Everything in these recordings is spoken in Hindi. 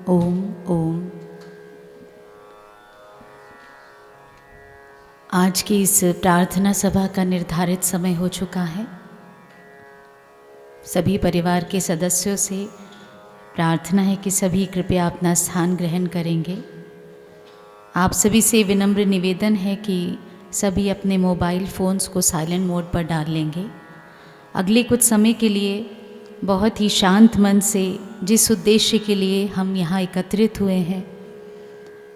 ओम ओम। आज की इस प्रार्थना सभा का निर्धारित समय हो चुका है। सभी परिवार के सदस्यों से प्रार्थना है कि सभी कृपया अपना स्थान ग्रहण करेंगे। आप सभी से विनम्र निवेदन है कि सभी अपने मोबाइल फ़ोन्स को साइलेंट मोड पर डाल लेंगे। अगले कुछ समय के लिए बहुत ही शांत मन से जिस उद्देश्य के लिए हम यहाँ एकत्रित हुए हैं,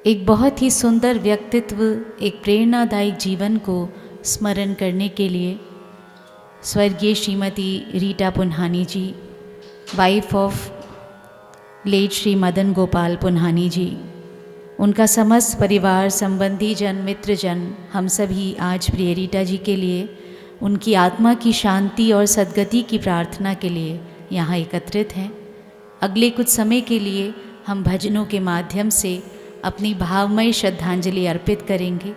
एक बहुत ही सुंदर व्यक्तित्व, एक प्रेरणादायक जीवन को स्मरण करने के लिए स्वर्गीय Shrimati Rita Punhani ji, wife of late Shri Madan Gopal Punhani ji, उनका समस्त परिवार, संबंधी जन, मित्र जन, हम सभी आज प्रिय रीटा जी के लिए उनकी आत्मा की शांति और सद्गति की प्रार्थना के लिए यहाँ एकत्रित हैं। अगले कुछ समय के लिए हम भजनों के माध्यम से अपनी भावमय श्रद्धांजलि अर्पित करेंगे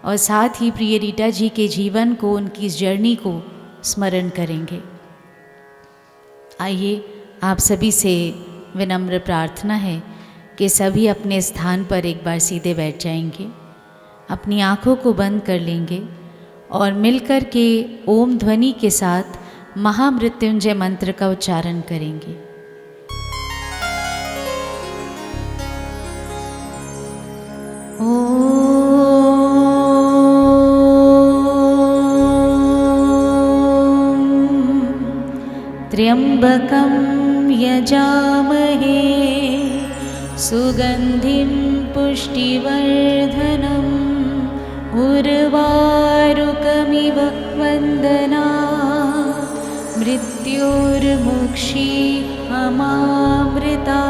और साथ ही प्रिय रीटा जी के जीवन को, उनकी इस जर्नी को स्मरण करेंगे। आइए, आप सभी से विनम्र प्रार्थना है कि सभी अपने स्थान पर एक बार सीधे बैठ जाएंगे, अपनी आँखों को बंद कर लेंगे और मिलकर के ओम ध्वनि के साथ महामृत्युंजय मंत्र का उच्चारण करेंगे। ओम त्र्यंबकं यजामहे सुगंधिं पुष्टिवर्धनम् उर्वारुकमिव वन्दना मृत्युर्मुक्षी अमामृता।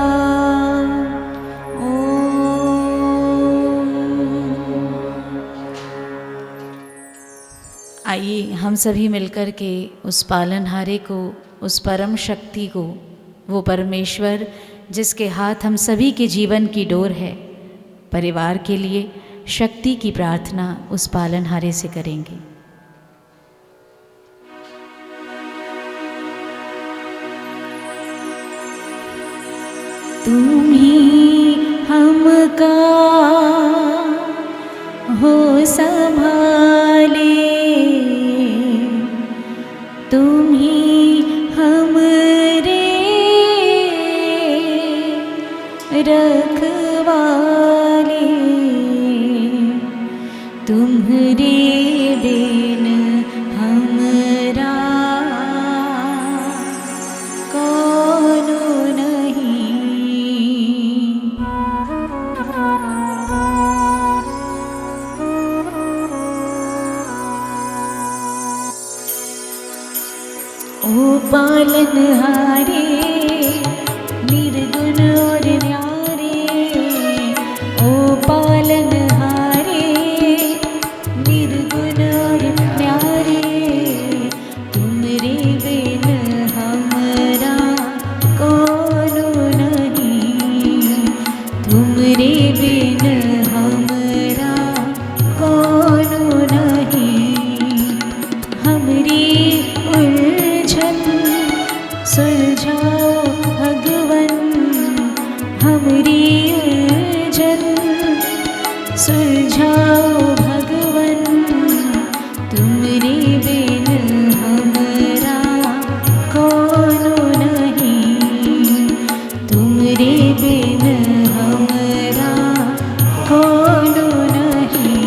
आइए हम सभी मिलकर के उस पालनहारे को, उस परम शक्ति को, वो परमेश्वर जिसके हाथ हम सभी के जीवन की डोर है, परिवार के लिए शक्ति की प्रार्थना उस पालनहारे से करेंगे। तुम ही हमका हो संभाले, तुम ही हमरे रखवाले, तुम्हरे बिन हमरा कौन नहीं। ओ पालनहारे निर्गुण और न्यारे, ओ पालनहारे निर्गुण और न्यारे, तुमरे बिन हमरा कौन नहीं, तुमरे बिन हमरा कौन नहीं। हमरी उलझन सुलझाओ भगवन, हमरी उलझन सुलझाओ भगवन, तुमरे बिन हमरा कौन नहीं, तुमरे बिन हमरा कौन नहीं।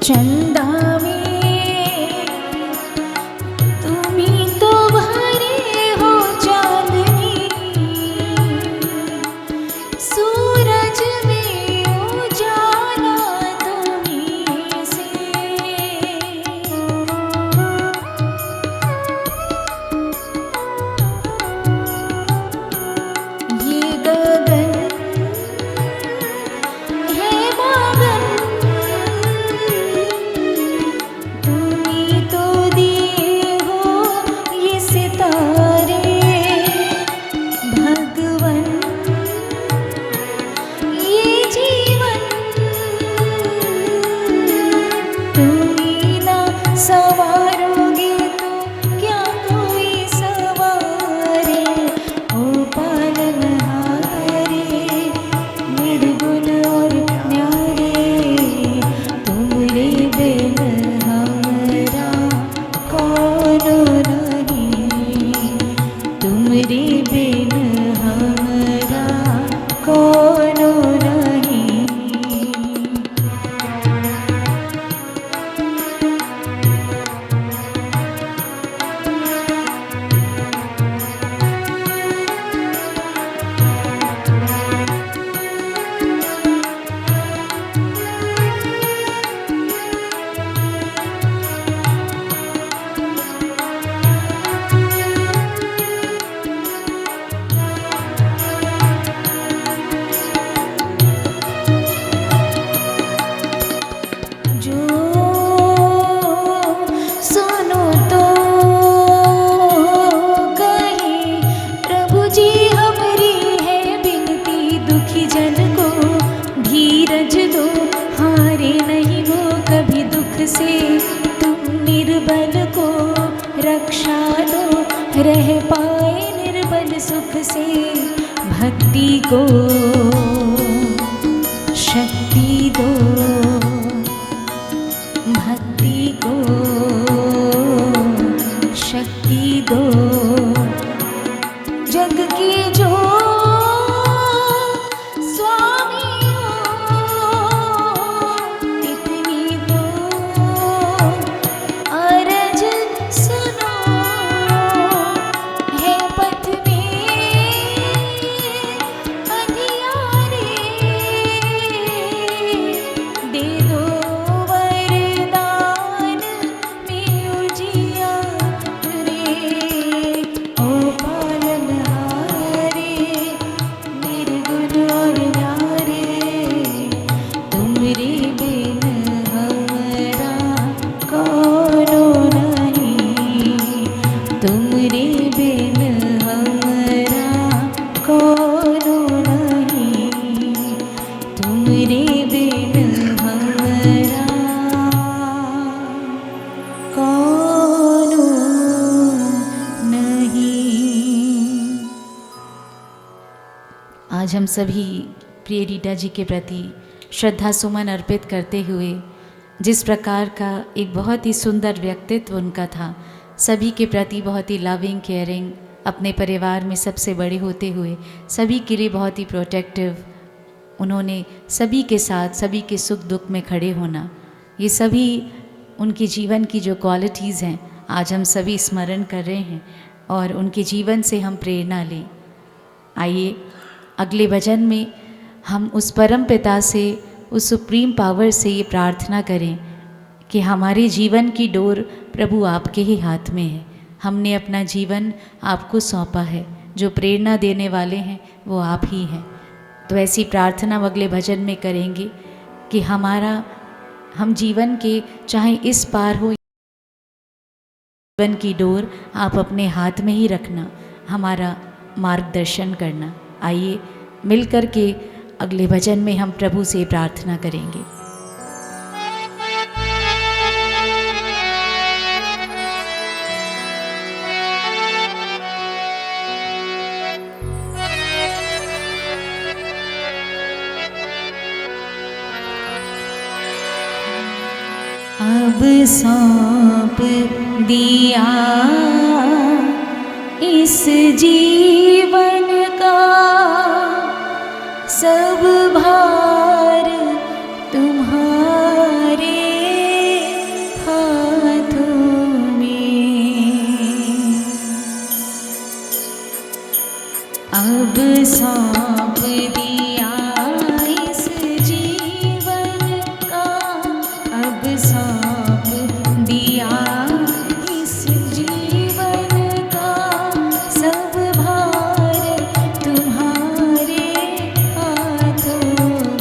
चंदा में तुम्ही तो भरे हो चांदनी, सूरज में उजाला तुम्ही से, ये गगन से तुम निर्बल को रक्षा दो, रह पाए निर्बल सुख से। भक्ति को शक्ति दो, भक्ति को शक्ति दो। जग की जो स्वामी हो, इतनी तो अरज सुनो। है पथ में अंधियारे, दे दो वरदान में उजियारे। ओ पालनहारे निर्गुण और न्यारे, तुमरे बिन हमरा कौनो नहीं, तुमरे बिन हमरा कौनो नहीं, तुमरे बिन हमरा कौनो नहीं। आज हम सभी प्रिय रीटा जी के प्रति श्रद्धा सुमन अर्पित करते हुए, जिस प्रकार का एक बहुत ही सुंदर व्यक्तित्व उनका था, सभी के प्रति बहुत ही लविंग केयरिंग, अपने परिवार में सबसे बड़े होते हुए सभी के लिए बहुत ही प्रोटेक्टिव, उन्होंने सभी के साथ सभी के सुख दुख में खड़े होना, ये सभी उनके जीवन की जो क्वालिटीज़ हैं आज हम सभी स्मरण कर रहे हैं और उनके जीवन से हम प्रेरणा लें। आइए अगले भजन में हम उस परम पिता से, उस सुप्रीम पावर से ये प्रार्थना करें कि हमारे जीवन की डोर प्रभु आपके ही हाथ में है। हमने अपना जीवन आपको सौंपा है, जो प्रेरणा देने वाले हैं वो आप ही हैं। तो ऐसी प्रार्थना हम अगले भजन में करेंगे कि हम जीवन के चाहे इस पार हो, जीवन की डोर आप अपने हाथ में ही रखना, हमारा मार्गदर्शन करना। आइए मिलकर के अगले भजन में हम प्रभु से प्रार्थना करेंगे। अब सौंप दिया इस जीवन का सब भार तुम्हारे हाथों में। अब सौंप दिया इस जीवन का, अब सौंप दिया इस जीवन का सब भार तुम्हारे हाथों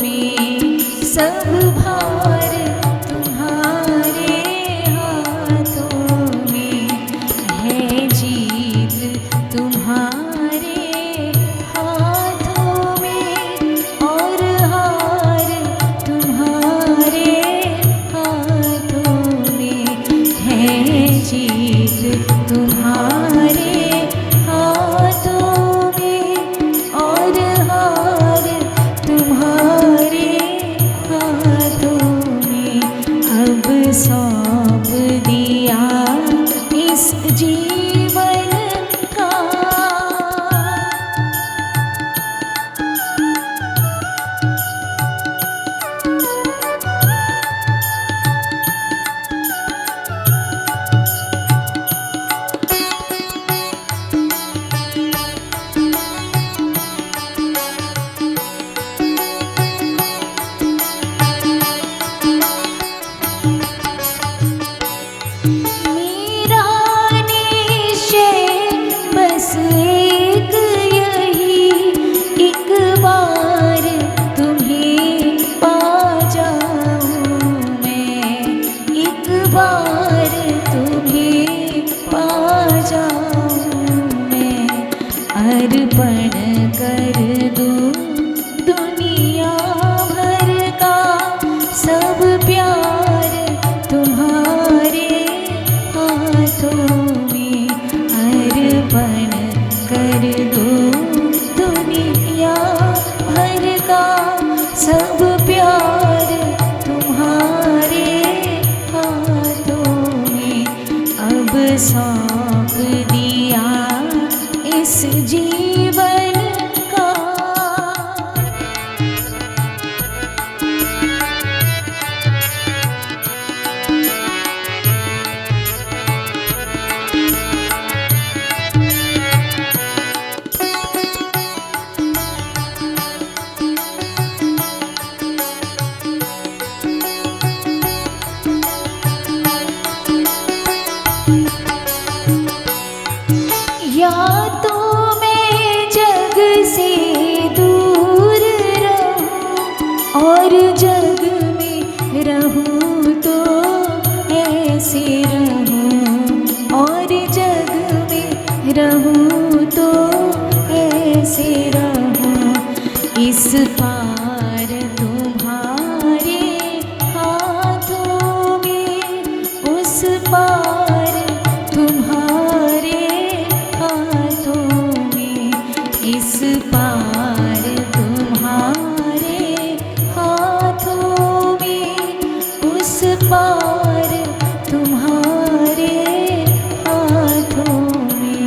और जग में रहूं तो ऐसे रहूं, और जग में रहूं तो ऐसे रहूं। इस पार तुम्हारे हाथों में, उस पार तुम्हारे हाथों में, इस पार तुम्हारे हाथों में, उस पार तुम्हारे हाथों में।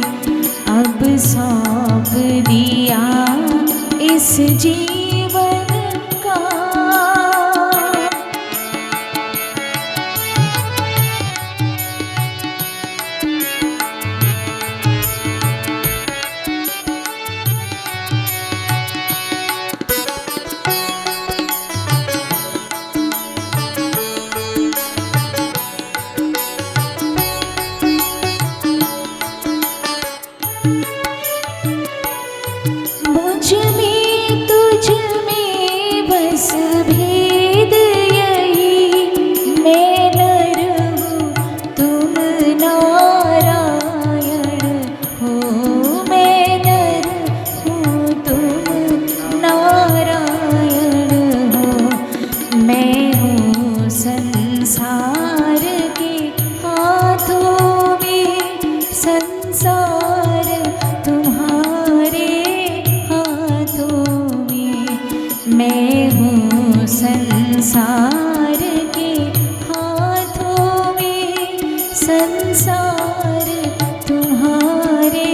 अब सौंप दिया इस जीवन का, मुझ में तुझ में बस भेद यही, मैं नर हूँ तुम नारायण हो, मैं नर हूँ तुम नारायण हो। मैं हूँ संसार के हाथों में, संसार तुम्हारे हाथों में। मैं हूँ संसार के हाथों में, संसार तुम्हारे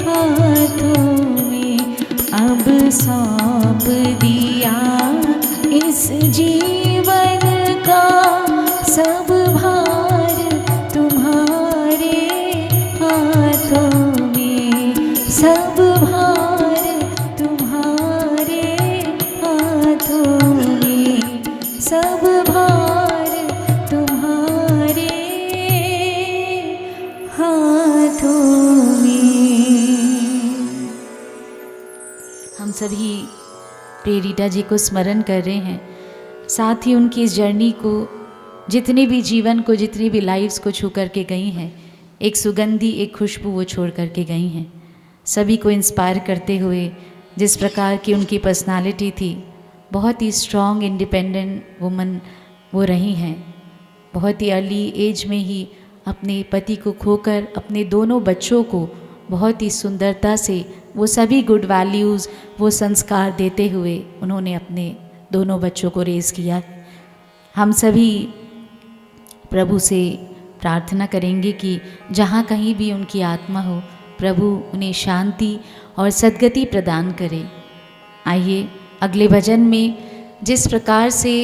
हाथों में। अब सौंप दिया इस जीवन का सब भार तुम्हारे हाथों में, सब भार तुम्हारे हाथों में, सब भार तुम्हारे हाथों में। हम सभी प्रेरिता जी को स्मरण कर रहे हैं, साथ ही उनकी इस जर्नी को, जितने भी जीवन को, जितनी भी लाइफ्स को छू करके गई हैं, एक सुगंधी, एक खुशबू वो छोड़ करके गई हैं। सभी को इंस्पायर करते हुए, जिस प्रकार की उनकी पर्सनालिटी थी, बहुत ही स्ट्रॉन्ग इंडिपेंडेंट वुमन वो रही हैं। बहुत ही अर्ली एज में ही अपने पति को खोकर अपने दोनों बच्चों को बहुत ही सुंदरता से वो सभी गुड वैल्यूज़, वो संस्कार देते हुए उन्होंने अपने दोनों बच्चों को रेज़ किया। हम सभी प्रभु से प्रार्थना करेंगे कि जहाँ कहीं भी उनकी आत्मा हो, प्रभु उन्हें शांति और सद्गति प्रदान करे। आइए अगले भजन में, जिस प्रकार से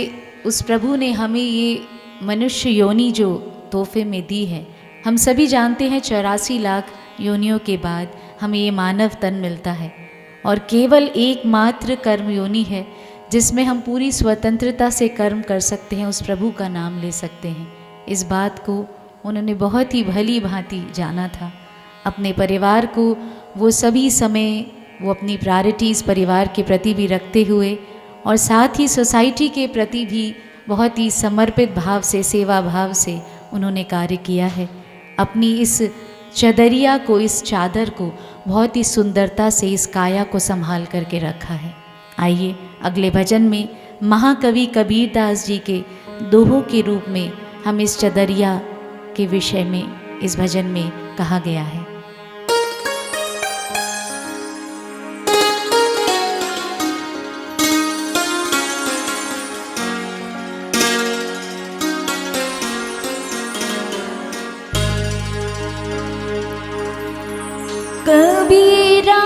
उस प्रभु ने हमें ये मनुष्य योनि जो तोहफे में दी है, हम सभी जानते हैं 84 लाख योनियों के बाद हमें ये मानव तन मिलता है, और केवल एकमात्र कर्म योनि है जिसमें हम पूरी स्वतंत्रता से कर्म कर सकते हैं, उस प्रभु का नाम ले सकते हैं। इस बात को उन्होंने बहुत ही भली भांति जाना था। अपने परिवार को वो सभी समय वो अपनी प्रायोरिटीज़ परिवार के प्रति भी रखते हुए, और साथ ही सोसाइटी के प्रति भी बहुत ही समर्पित भाव से, सेवा भाव से उन्होंने कार्य किया है। अपनी इस चदरिया को, इस चादर को बहुत ही सुंदरता से, इस काया को संभाल करके रखा है। आइए अगले भजन में महाकवि कबीरदास जी के दोहों के रूप में हम इस चदरिया के विषय में इस भजन में कहा गया है। कबीरा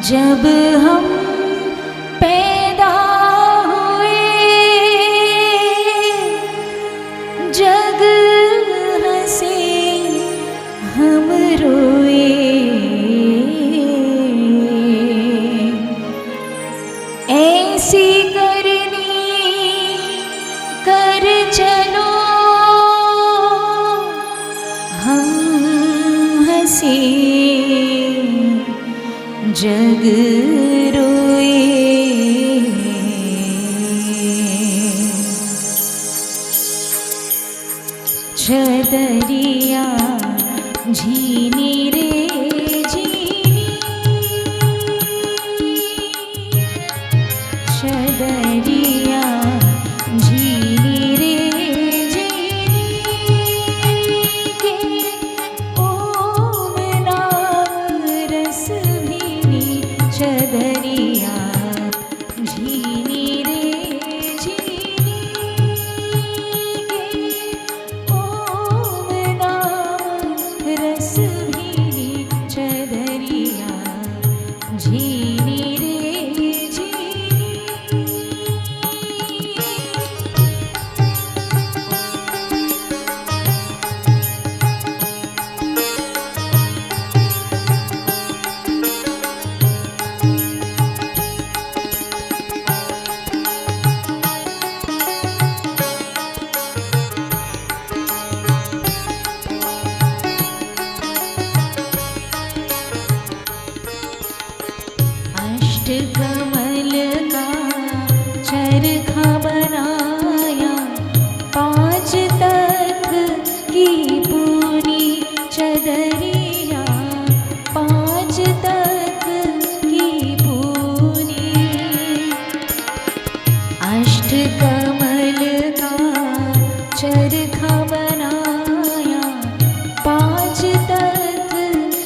जब हम पैदा हुए, जग हंसे हम रोए, ऐसी करनी कर चलो हम हंसे, जग चदरिया झीली रे झीली के ओम नाम रस भीनी चदरिया झीली रे झीली के ओम नाम रस भीनी चदरिया झीली रे झीली। अष्टकमल का चरखा बनाया, पांच तख्त की पूरी चदरिया, पांच तख्त की पूरी। अष्टकमल का चरखा बनाया, पांच तख्त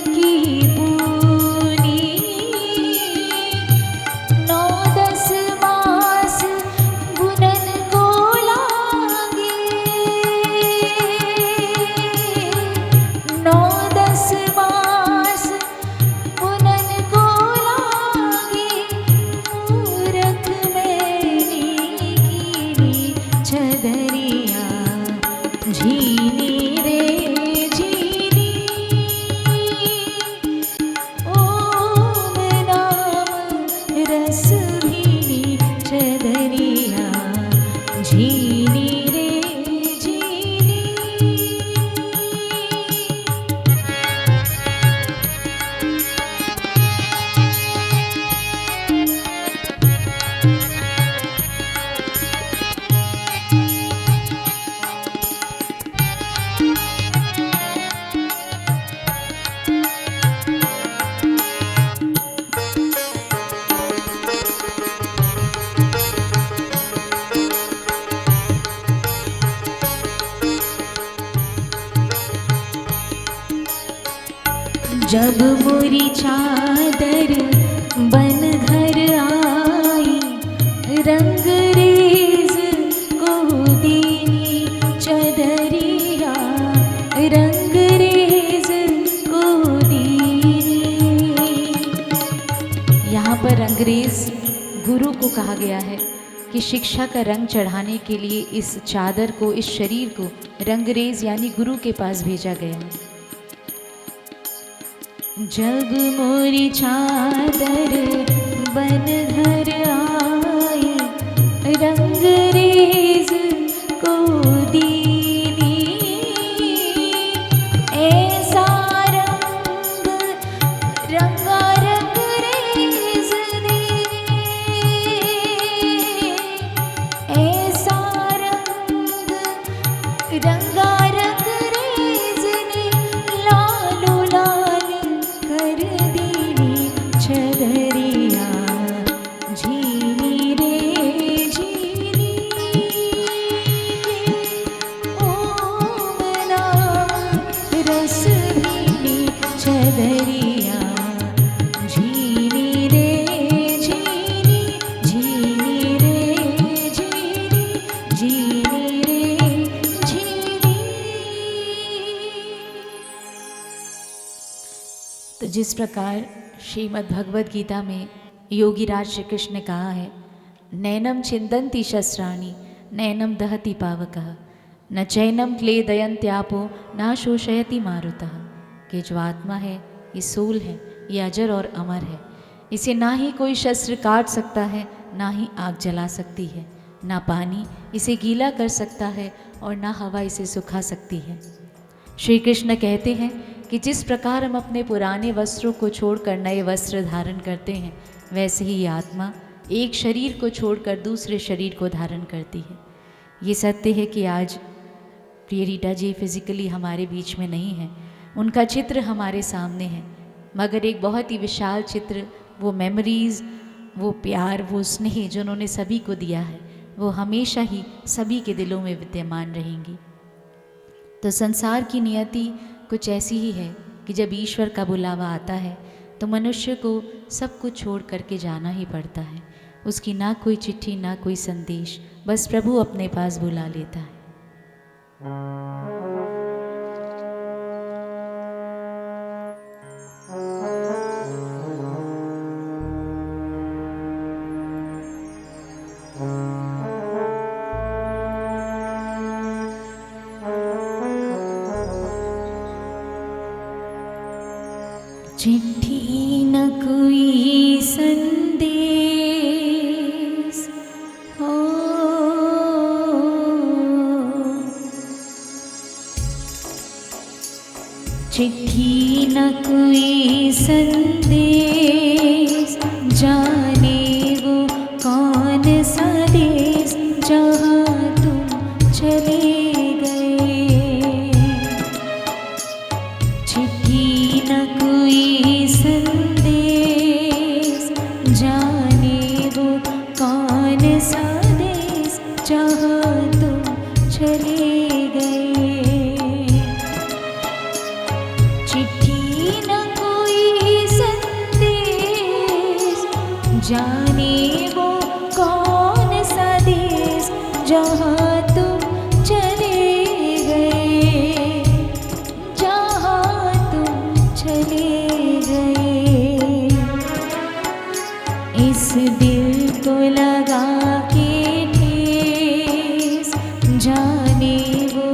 की पूरी। 9-10 मास बुनन को लागे, 9-10 मास बुनन को लागे। मूरख मैंने कीनी चदरिया झीली रे झीली। ओम नाम रस भीनी चदरिया झीली रे झीली। जब मोरी चादर बन घर आई, रंगरेज को दीनी चदरिया, रंगरेज को दीनी। यहाँ पर रंगरेज गुरु को कहा गया है कि शिक्षा का रंग चढ़ाने के लिए इस चादर को, इस शरीर को रंगरेज यानी गुरु के पास भेजा गया है। जब मोरी चादर बन घर आई, रंगरेज को दीनी। ऐसा रंग रंगा रंगरेज ने, ऐसा रंग रंगा रंगरेज ने। लालो लाल कर दीनी चदरिया झीली रे झीली। ओम नाम रस भीनी चदरिया झीली रे झीली। झीली रे झीली, झीली रे झीली। तो जिस प्रकार श्रीमद् भगवद गीता में योगीराज श्री कृष्ण ने कहा है, नैनम छिन्दन्ति शस्त्राणि नैनम दहति पावकः, न चैनम क्लेदयन्त्यापो न शोषयति मारुतः। कि जो आत्मा है, ये सोल है, ये अजर और अमर है। इसे ना ही कोई शस्त्र काट सकता है, ना ही आग जला सकती है, ना पानी इसे गीला कर सकता है और ना हवा इसे सुखा सकती है। श्री कृष्ण कहते हैं कि जिस प्रकार हम अपने पुराने वस्त्रों को छोड़कर नए वस्त्र धारण करते हैं, वैसे ही ये आत्मा एक शरीर को छोड़कर दूसरे शरीर को धारण करती है। ये सत्य है कि आज प्रिय रीटा जी फिजिकली हमारे बीच में नहीं है, उनका चित्र हमारे सामने है, मगर एक बहुत ही विशाल चित्र, वो मेमोरीज़ वो प्यार, वो स्नेह जो उन्होंने सभी को दिया है, वो हमेशा ही सभी के दिलों में विद्यमान रहेंगी। तो संसार की नियति कुछ ऐसी ही है कि जब ईश्वर का बुलावा आता है तो मनुष्य को सब कुछ छोड़ करके जाना ही पड़ता है। उसकी ना कोई चिट्ठी, ना कोई संदेश, बस प्रभु अपने पास बुला लेता है। चिट्ठी न कोई संदेश हो, चिट्ठी न कोई संदेश, जाने वो कौन सा देश जहाँ तुम चले गए। चिट्ठी न कोई संदेश, जाने वो कौन सा देश जहाँ तुम चले गए। चिट्ठी न कोई संदेश, जाने वो कौन सा देश जहाँ तुम चले गए, जहाँ तुम चले गए। इस दिल को लगा के ठेस, जाने वो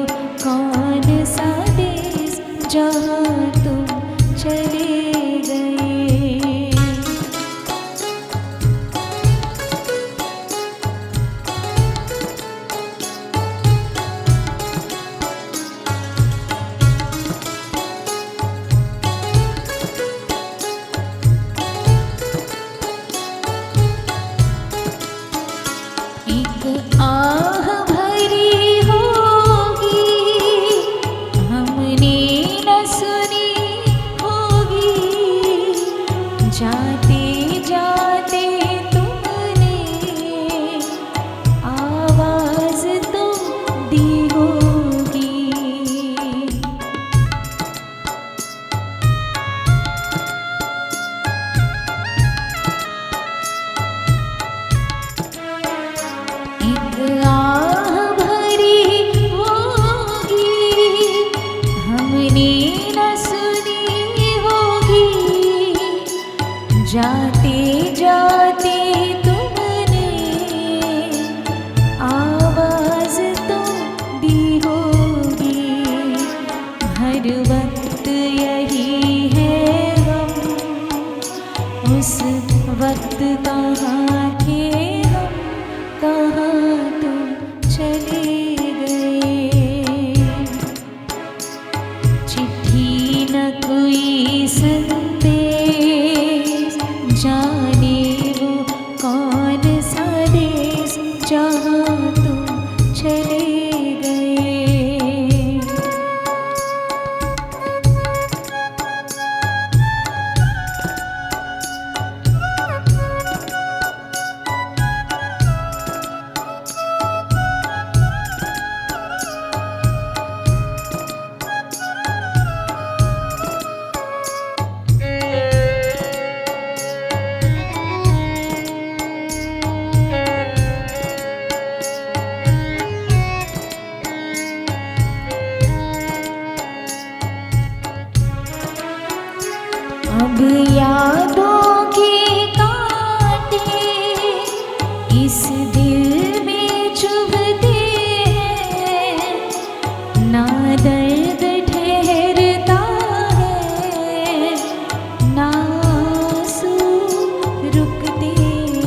कौन सा देश जहाँ तुम चले गए। एक आह भरी होगी, हमने न सुनी होगी, जाते जाते तुमने आवाज तो दी होगी। एक आह भरी होगी, हमने न सुनी होगी, जाते जाते तुमने आवाज तो दी होगी। हर वक्त यही है गम, उस वक्त कहाँ थे हम, कहाँ तुम चले गए। चिट्ठी न कोई संदेश, जाने वो कौन सा देश जहाँ तुम चले गए। अब यादों के कांटे इस दिल में चुभते हैं, ना दर्द ठहरता है, ना आंसू रुकते हैं।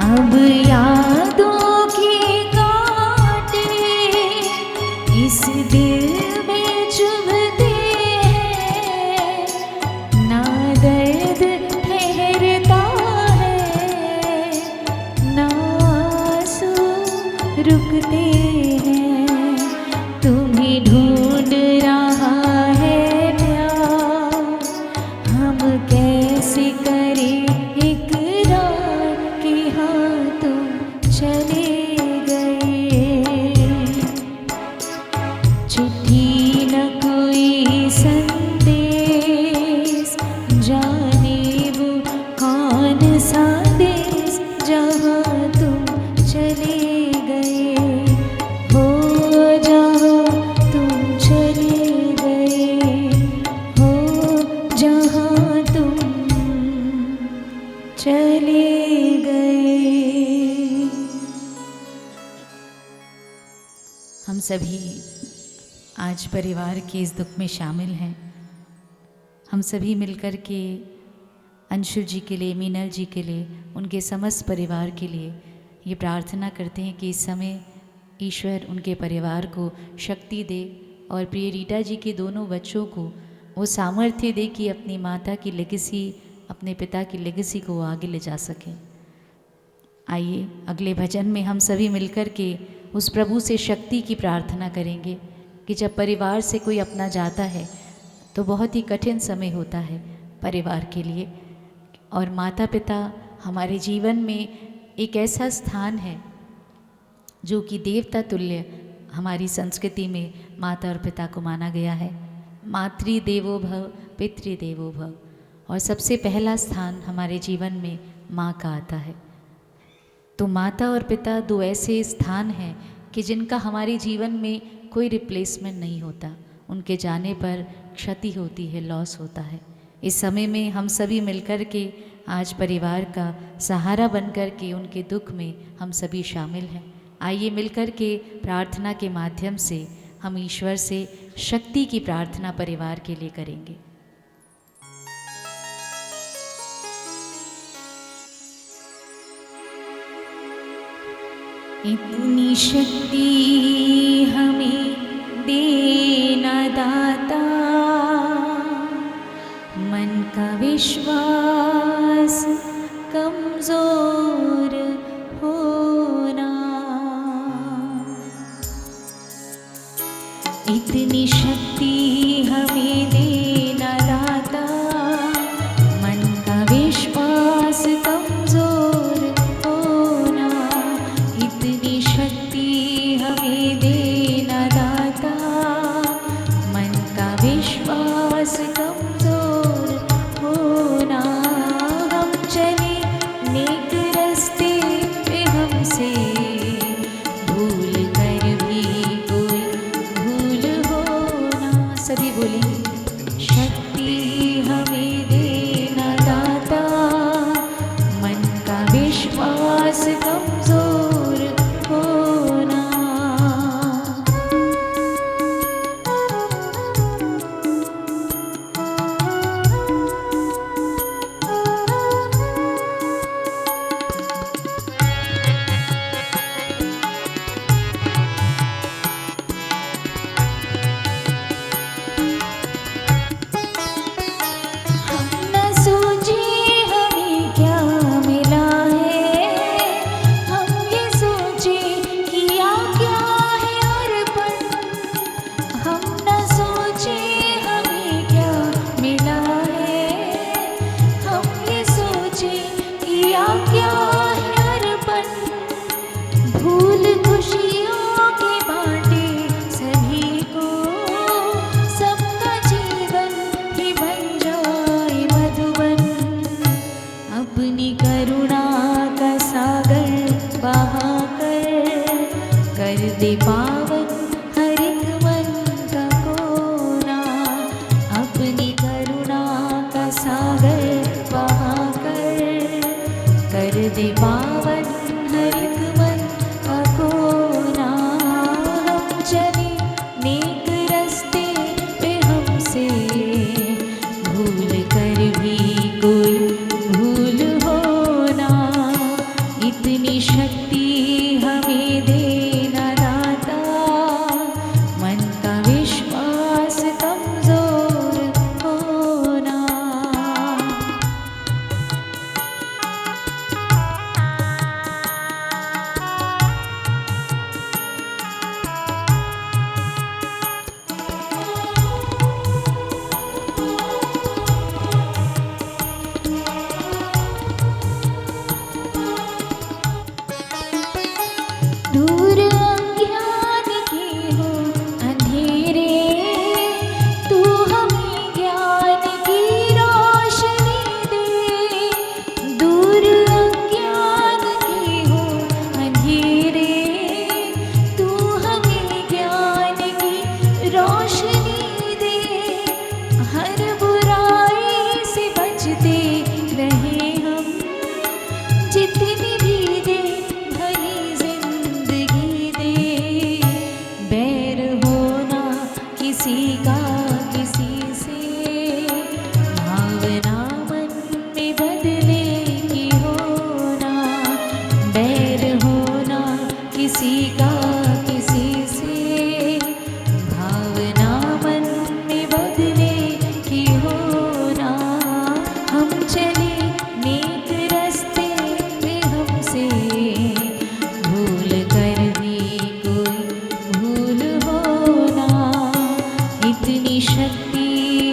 अब यादों के कांटे इस हम सभी आज परिवार के इस दुख में शामिल हैं। हम सभी मिलकर के अंशुल जी के लिए, मीनल जी के लिए, उनके समस्त परिवार के लिए ये प्रार्थना करते हैं कि इस समय ईश्वर उनके परिवार को शक्ति दे और प्रिय रीटा जी के दोनों बच्चों को वो सामर्थ्य दे कि अपनी माता की लेगेसी, अपने पिता की लेगेसी को वो आगे ले जा सकें। आइए अगले भजन में हम सभी मिलकर के उस प्रभु से शक्ति की प्रार्थना करेंगे कि जब परिवार से कोई अपना जाता है तो बहुत ही कठिन समय होता है परिवार के लिए, और माता पिता हमारे जीवन में एक ऐसा स्थान है जो कि देवता तुल्य हमारी संस्कृति में माता और पिता को माना गया है। मातृ देवो भव, पितृ देवो भव, और सबसे पहला स्थान हमारे जीवन में माँ का आता है। तो माता और पिता दो ऐसे स्थान हैं कि जिनका हमारे जीवन में कोई रिप्लेसमेंट नहीं होता। उनके जाने पर क्षति होती है, लॉस होता है। इस समय में हम सभी मिलकर के आज परिवार का सहारा बनकर के उनके दुख में हम सभी शामिल हैं। आइए मिलकर के प्रार्थना के माध्यम से हम ईश्वर से शक्ति की प्रार्थना परिवार के लिए करेंगे। इतनी शक्ति हमें देना दाता, मन का विश्वास कमजोर होना। इतनी शक्ति हमें देना दाता, मन का विश्वास कमजोर होना। इतनी शक्ति हमें देना दाता, मन का विश्वास कमजोर होना। हम चले नेक रास्ते पे हमसे भूल कर भी कोई भूल होना। सभी बोलेंगे। किसी का किसी से, भावना मन में बदले की होना, बैर होना किसी का किसी से, भावना मन में बदले की होना। हम चले नेक रास्ते में हमसे, भूल कर भी कोई भूल होना, इतनी शक्ति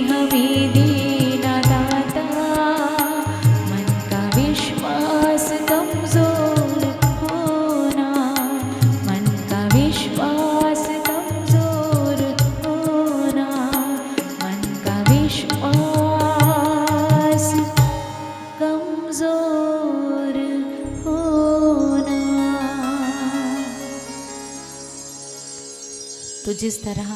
हमें देना दाता, मन का विश्वास कमजोर होना, मन का विश्वास कमजोर होना, मन का विश्वास कमजोर होना। तो जिस तरह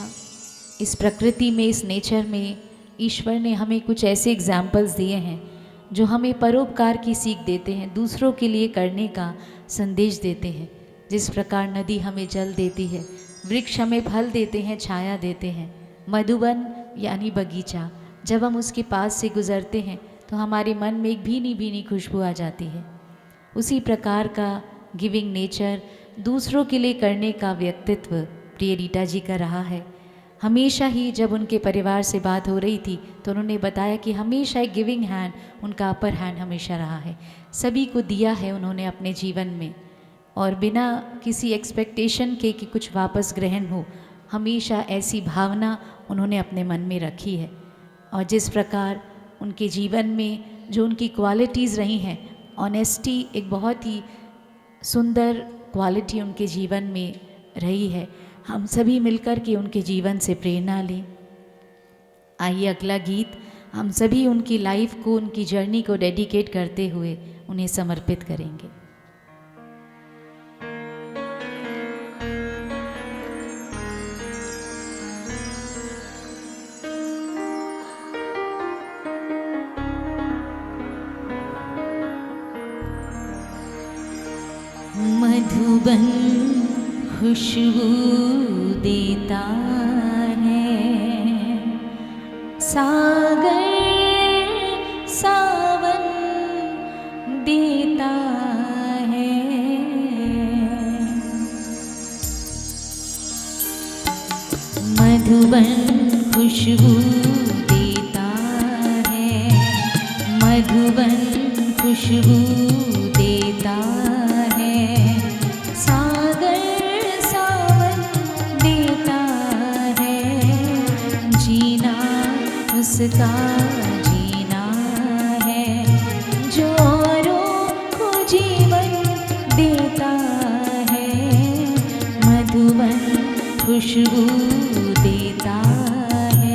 इस प्रकृति में, इस नेचर में ईश्वर ने हमें कुछ ऐसे एग्जाम्पल्स दिए हैं जो हमें परोपकार की सीख देते हैं, दूसरों के लिए करने का संदेश देते हैं। जिस प्रकार नदी हमें जल देती है, वृक्ष हमें फल देते हैं, छाया देते हैं, मधुबन यानी बगीचा, जब हम उसके पास से गुजरते हैं तो हमारे मन में एक भीनी भीनी खुशबू आ जाती है। उसी प्रकार का गिविंग नेचर, दूसरों के लिए करने का व्यक्तित्व प्रिय रीटा जी का रहा है। हमेशा ही जब उनके परिवार से बात हो रही थी तो उन्होंने बताया कि हमेशा एक गिविंग हैंड उनका अपर हैंड हमेशा रहा है। सभी को दिया है उन्होंने अपने जीवन में, और बिना किसी एक्सपेक्टेशन के कि कुछ वापस ग्रहण हो, हमेशा ऐसी भावना उन्होंने अपने मन में रखी है। और जिस प्रकार उनके जीवन में जो उनकी क्वालिटीज़ रही हैं, ऑनेस्टी एक बहुत ही सुंदर क्वालिटी उनके जीवन में रही है। हम सभी मिलकर के उनके जीवन से प्रेरणा लें। आइए अगला गीत हम सभी उनकी लाइफ को, उनकी जर्नी को डेडिकेट करते हुए उन्हें समर्पित करेंगे। मधुबन खुशबू देता है, सागर सावन देता है, मधुबन खुशबू देता है, मधुबन खुशबू देता है, सागर सावन देता है, जीना उसका जीना है, जो औरों को जीवन देता है, मधुबन खुशबू देता है।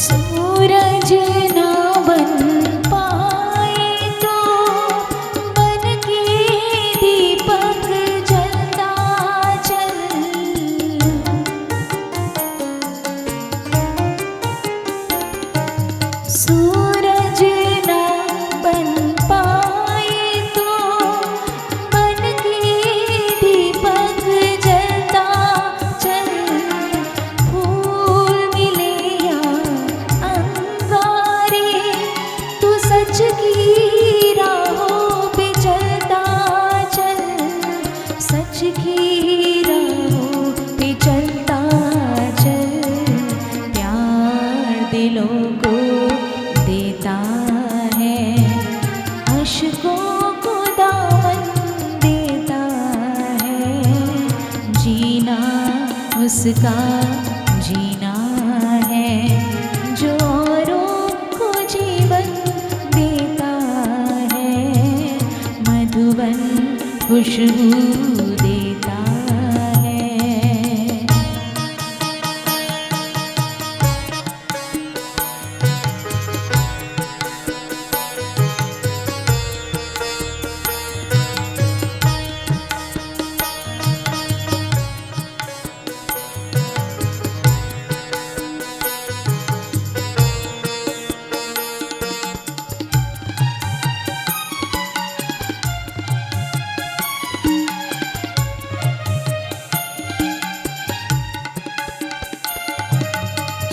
सूरज ना बन पाए तो बन के दीपक जलता चल, सूरज ना बन पाए तो बन के दीपक जलता चल, फूल मिले या अंगारे तू सच की राहों पे चलता चल, सच की राहों पे चलता चल, प्यार दिलों को देता है, अश्कों को दामन देता है, जीना उसका जीना है, जो औरों को जीवन देता है, मधुबन खुशबू देता है।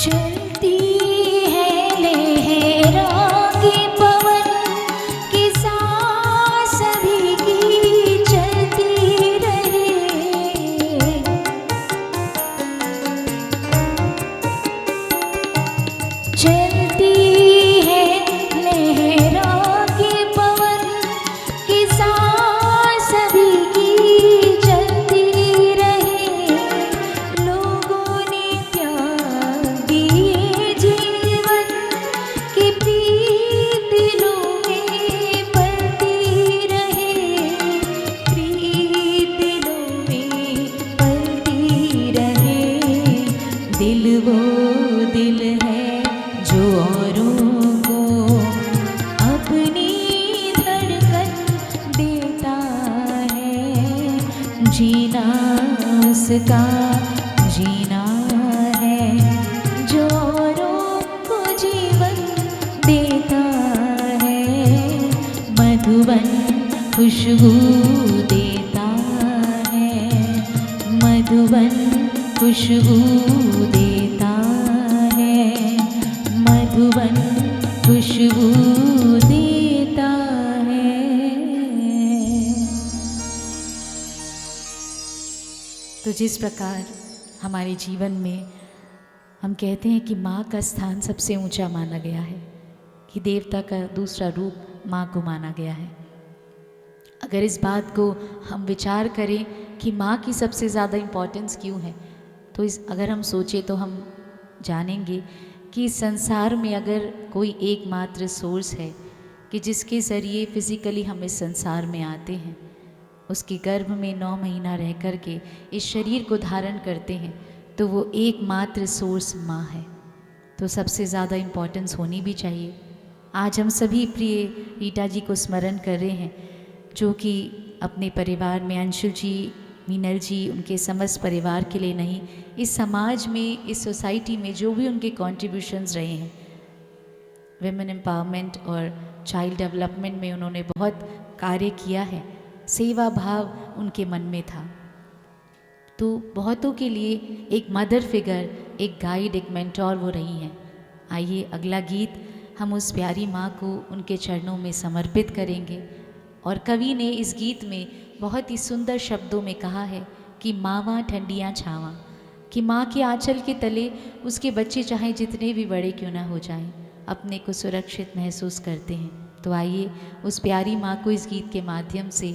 चलती है लहरों की पवन की सांस सभी की चलती रहे। चलती है लहरों की पवन की सांस सभी की चलती रहे। लोगों ने त्याग दिए जीवन की प्रीत दिलों में पलती रहे। प्रीत दिलों में पलती रहे। दिल वो दिल है जो औरों को अपनी धड़कन देता है। जीना उसका जीना है जो औरों को जीवन देता है। मधुबन खुशबू देता है। मधुबन खुशबू देता है। मधुबन खुशबू देता है। तो जिस प्रकार हमारे जीवन में हम कहते हैं कि माँ का स्थान सबसे ऊंचा माना गया है, कि देवता का दूसरा रूप माँ को माना गया है। अगर इस बात को हम विचार करें कि माँ की सबसे ज़्यादा इम्पोर्टेंस क्यों है, तो अगर हम सोचें तो हम जानेंगे कि इस संसार में अगर कोई एकमात्र सोर्स है कि जिसके ज़रिए फिज़िकली हम इस संसार में आते हैं, उसके गर्भ में 9 महीना रह कर के इस शरीर को धारण करते हैं, तो वो एकमात्र सोर्स माँ है। तो सबसे ज़्यादा इम्पोर्टेंस होनी भी चाहिए। आज हम सभी प्रिय रीटा जी को स्मरण कर रहे हैं, जो कि अपने परिवार में अंशुल जी, मीनल जी, उनके समस्त परिवार के लिए नहीं, इस समाज में, इस सोसाइटी में जो भी उनके कॉन्ट्रीब्यूशंस रहे हैं, विमेन एम्पावरमेंट और चाइल्ड डेवलपमेंट में उन्होंने बहुत कार्य किया है। सेवा भाव उनके मन में था। तो बहुतों के लिए एक मदर फिगर, एक गाइड, एक मेंटोर वो रही हैं। आइए अगला गीत हम उस प्यारी माँ को उनके चरणों में समर्पित करेंगे। और कवि ने इस गीत में बहुत ही सुंदर शब्दों में कहा है कि मावां ठंडियाँ छावां, कि माँ के आंचल के तले उसके बच्चे चाहे जितने भी बड़े क्यों ना हो जाएं, अपने को सुरक्षित महसूस करते हैं। तो आइए उस प्यारी माँ को इस गीत के माध्यम से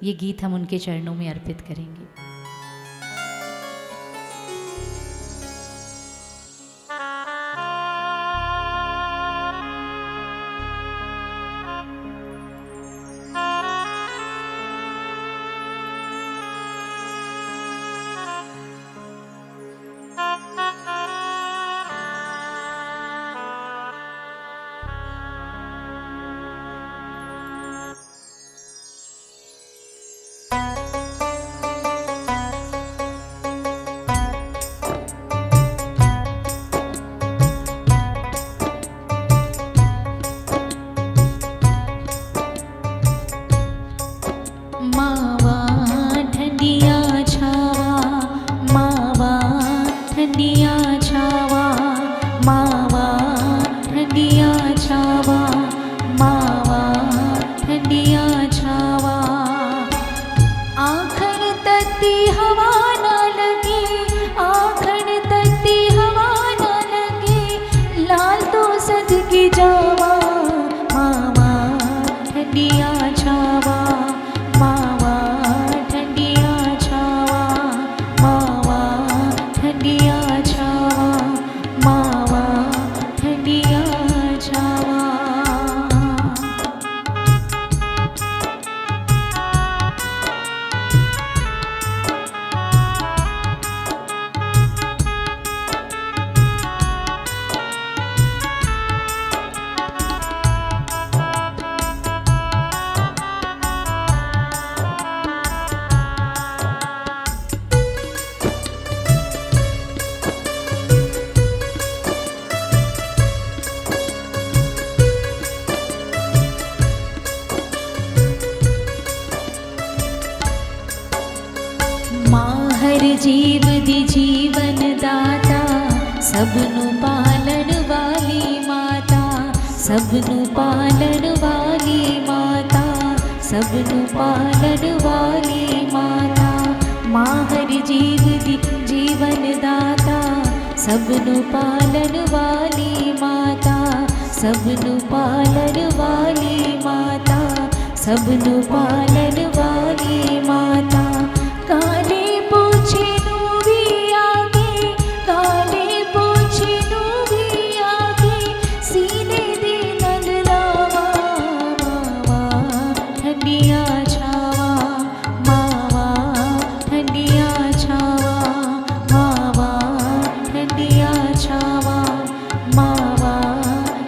ये गीत हम उनके चरणों में अर्पित करेंगे। जीव दी जीवन दाता सबनु पा सबनु पालन वाली माता, सबनु पालन वाली माता। माँ हर जीव दी जीवन दाता, सबनु पालन वाली माता, सबनु पालन वाली माता, सबनु पालन वाली माता। काले पूछे नू भी आगे, काले पूछे नू भी आगे, सीने दे नल लावा मावा ठंडिया छावा, मावा ठंडिया छावा, मावा ठंडिया छावा, मावा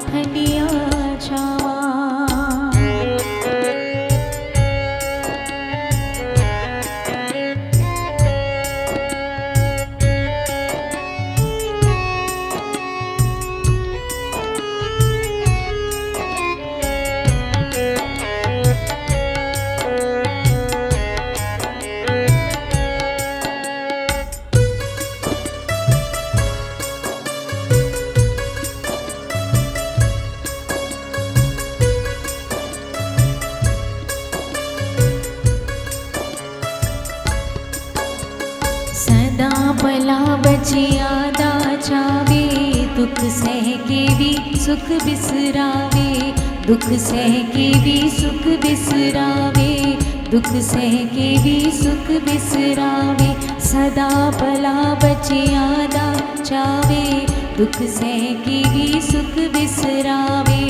ठंडिया छावा। सदा भला बचियादा जावे, दुख सह के भी सुख बिसरावे, दुख सह के भी सुख बिसरावे, दुख सह के भी सुख बिसरावे। सदा भला बचियादा जावे, दुख सह के भी सुख बिसरावे,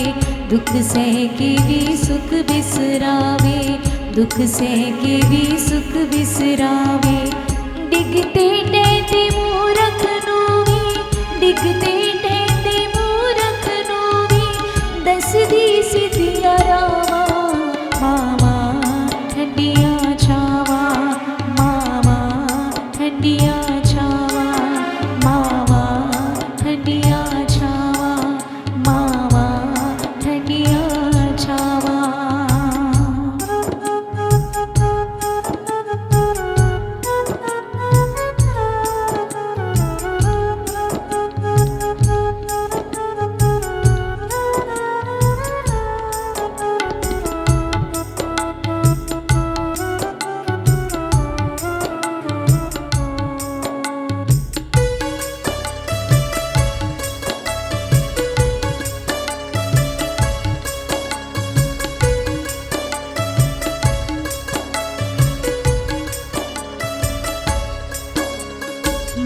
दुख सह के भी सुख बिसरावे, दुख सह के भी सुख बिसरावे। डिगते डैते मूरख नूवी, डिगते डैते मूरख नूवी, दस दी सिद्धिया रावा, मावा ठंडिया छावा, मावा ठंडिया छावा, मावा ठंडिया छावा, मावा ठंडिया छावा।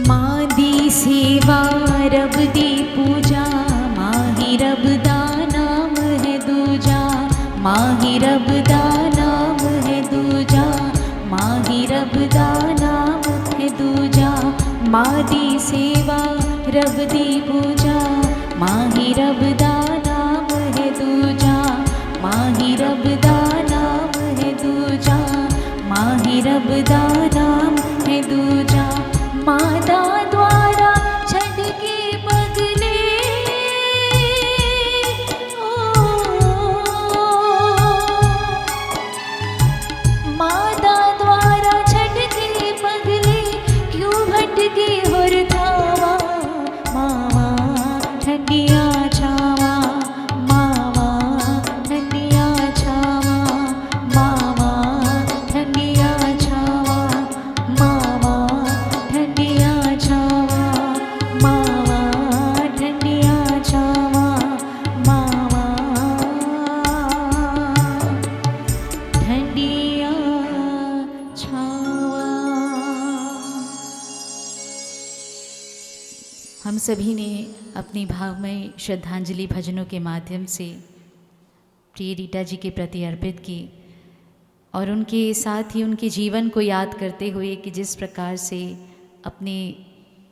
माँ दी सेवा रब दी पूजा, माही रब दा नाम है दूजा, माही रब दा नाम है दूजा, माही रब दा नाम है दूजा। माँ दी सेवा रब दी पूजा, माही रब दा नाम है दूजा, माही रब दा नाम है दूजा, माही रब दा नाम है दूजा। माता द्वारा छड़ के पगले, ओ माता द्वारा छड़ के पगले, क्यों भटके हुर थावा, मावा ठंडिया छावा, मावा ठंडिया छावा, मावा ठंडिया छावा, मावा ठंडिया छावा, मावा ठंडिया छावा, मावा ठंडिया छावा। हम सभी ने अपनी भावमय श्रद्धांजलि भजनों के माध्यम से प्रिय रीटा जी के प्रति अर्पित की, और उनके साथ ही उनके जीवन को याद करते हुए कि जिस प्रकार से अपने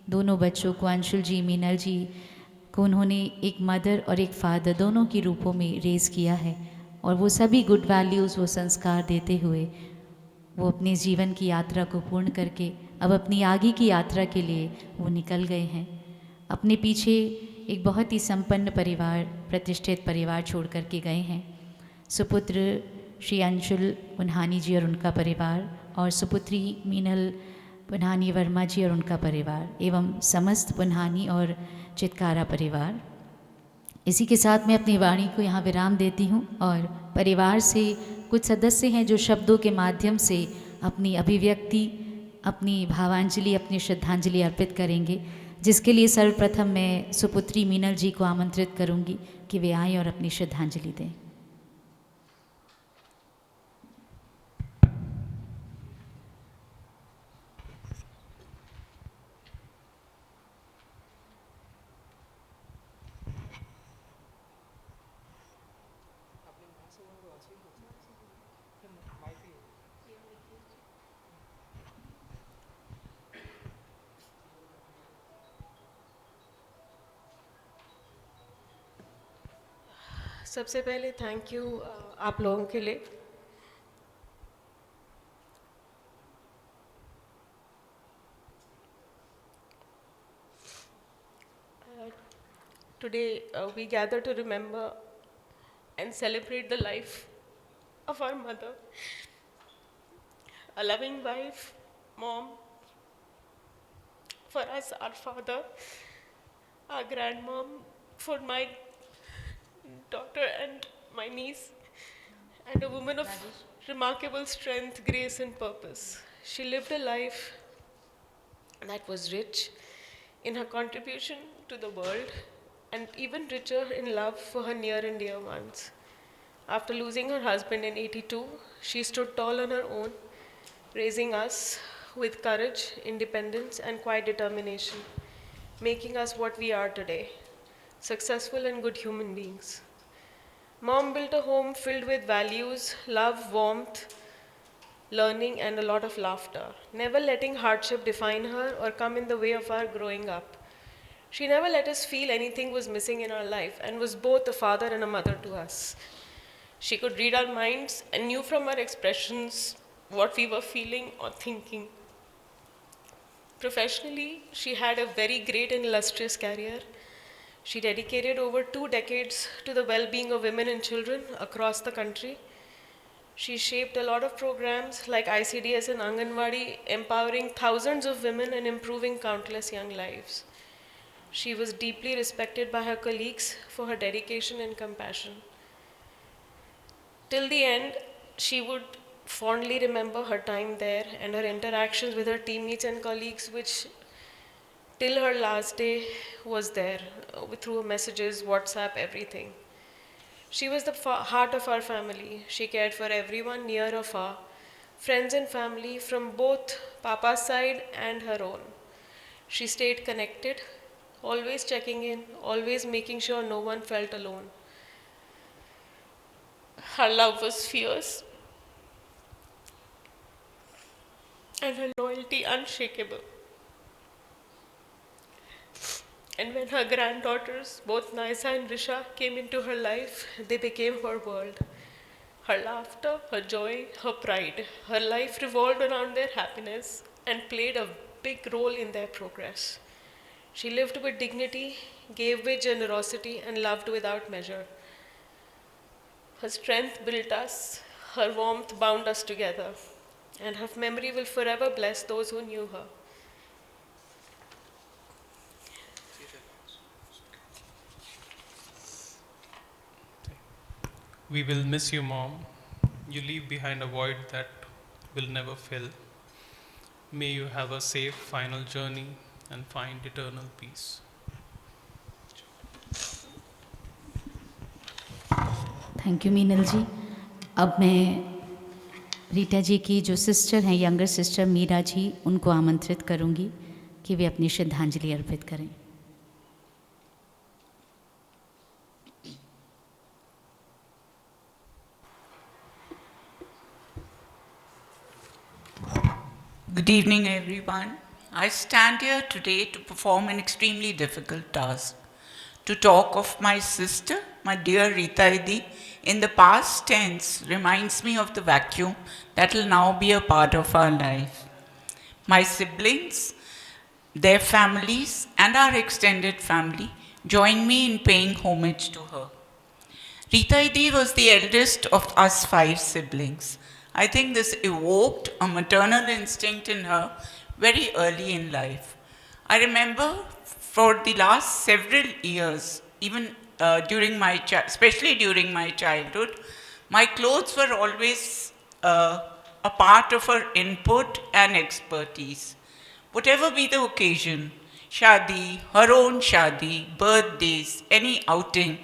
दोनों बच्चों को, अंशुल जी, मीनल जी को उन्होंने एक मदर और एक फादर दोनों के रूपों में रेज़ किया है, और वो सभी गुड वैल्यूज़, वो संस्कार देते हुए वो अपने जीवन की यात्रा को पूर्ण करके अब अपनी आगे की यात्रा के लिए वो निकल गए हैं। अपने पीछे एक बहुत ही संपन्न परिवार, प्रतिष्ठित परिवार छोड़ कर के गए हैं। सुपुत्र श्री अंशुल पुन्हानी जी और उनका परिवार, और सुपुत्री मीनल पुन्हानी वर्मा जी और उनका परिवार, एवं समस्त पुन्हानी और चितकारा परिवार। इसी के साथ मैं अपनी वाणी को यहाँ विराम देती हूँ और परिवार से कुछ सदस्य हैं जो शब्दों के माध्यम से अपनी अभिव्यक्ति, अपनी भावांजलि, अपनी श्रद्धांजलि अर्पित करेंगे, जिसके लिए सर्वप्रथम मैं सुपुत्री मीनल जी को आमंत्रित करूँगी कि वे आएँ और अपनी श्रद्धांजलि दें। सबसे पहले थैंक यू आप लोगों के लिए। Today we gather to remember and celebrate the life of our mother, a loving wife, mom, for us, our father, our grandmom, for my daughter and my niece, and a woman of remarkable strength, grace, and purpose. She lived a life that was rich in her contribution to the world and even richer in love for her near and dear ones. After losing her husband in 82, she stood tall on her own, raising us with courage, independence, and quiet determination, making us what we are today, successful and good human beings. Mom built a home filled with values, love, warmth, learning, and a lot of laughter, never letting hardship define her or come in the way of our growing up. She never let us feel anything was missing in our life and was both a father and a mother to us. She could read our minds and knew from our expressions what we were feeling or thinking. Professionally, she had a very great and illustrious career. She dedicated over 2 decades to the well-being of women and children across the country. She shaped a lot of programs like ICDS and Anganwadi, empowering thousands of women and improving countless young lives. She was deeply respected by her colleagues for her dedication and compassion. Till the end, she would fondly remember her time there and her interactions with her teammates and colleagues, which till her last day was there, through messages, WhatsApp, everything. She was the heart of our family. She cared for everyone near or far, friends and family from both Papa's side and her own. She stayed connected, always checking in, always making sure no one felt alone. Her love was fierce and her loyalty unshakable. And when her granddaughters, both Naisa and Risha, came into her life, they became her world. Her laughter, her joy, her pride. Her life revolved around their happiness and played a big role in their progress. She lived with dignity, gave with generosity, and loved without measure. Her strength built us, her warmth bound us together, and her memory will forever bless those who knew her. We will miss you, Mom. You leave behind a void that will never fill. May you have a safe final journey and find eternal peace. Thank you Meenal ji. अब मैं रीटा जी की जो सिस्टर हैं, यंगर सिस्टर मीरा जी, उनको आमंत्रित करूंगी कि वे अपनी श्रद्धांजलि अर्पित करें। Good evening, everyone. I stand here today to perform an extremely difficult task. To talk of my sister, my dear Rita Idi, in the past tense reminds me of the vacuum that will now be a part of our life. My siblings, their families, and our extended family join me in paying homage to her. Rita Idi was the eldest of us 5 siblings. I think this evoked a maternal instinct in her very early in life. I remember for the last several years, even especially during my childhood, my clothes were always a part of her input and expertise. Whatever be the occasion, shadi, her own shadi, birthdays, any outing,